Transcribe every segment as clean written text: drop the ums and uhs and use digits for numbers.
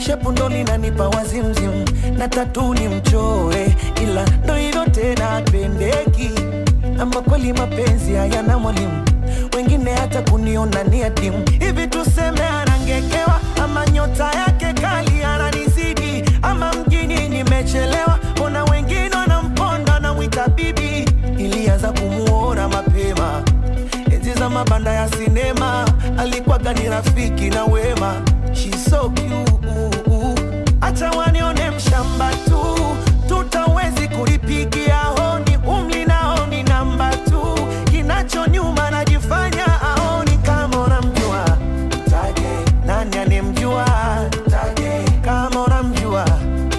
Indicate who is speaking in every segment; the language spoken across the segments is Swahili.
Speaker 1: shepu ndo linanipa wazimzim, na tatu ni mchore, ila ndo hilo tena pendeki. Ama kweli mapenzi hayana mwalimu, wengine hata kuniona ni adimu. Hivi tuseme anangekewa, ama nyota yake kali ananizidi, ama mjini nimechelewa, ona wengine wanamponda na mwita bibi. Ilianza kumuona mapema enzi za mabanda ya sinema, alikuwa gani rafiki na wema. She's so cute, acha wanione mshamba tu, tutawezi kulipigia honi, umli nao ni namba tu, kinacho nyuma najifanya aoni. Kama unamjua mtaje, nani anemjua mtaje, kama unamjua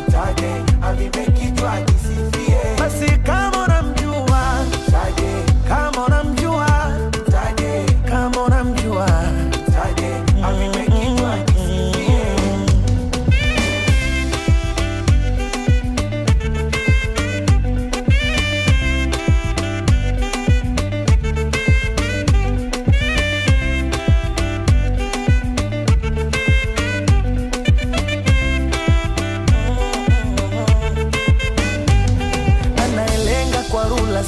Speaker 1: mtaje, avipe kichwa kisifie. Basi kama unamjua mtaje, kama unamjua mtaje, kama unamjua mtaje, avipe kichwa kisifie.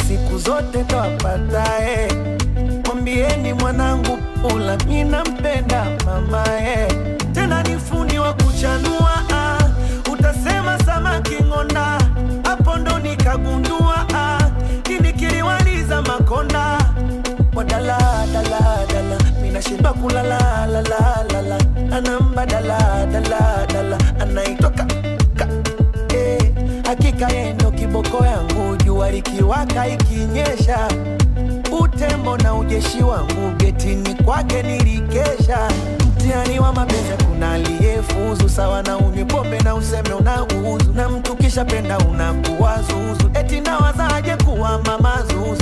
Speaker 1: Siku zote tawapatae, mwambieni mwanangu pula, mina mpenda mamae. Tena ni fundi wa kuchanua, utasema samaki ngonda, hapo ndo nikagundua, kinikiliwaliza makonda. Wadala, dala, dala, mina shimba kulala, la, la, la, la. Anamba dala, dala, dala, anaitoka hakika yendo kiboko yangu, jua likiwaka ikinyesha, utembo na ujeshi wangu, getini kwake nilikesha. Mtihani wa mapenzi kuna aliyefuzu, sawa na unywe pombe na useme unauzu, na mtu kisha penda unakuwa zuzu, eti nawazaje kuwa mama zuzu.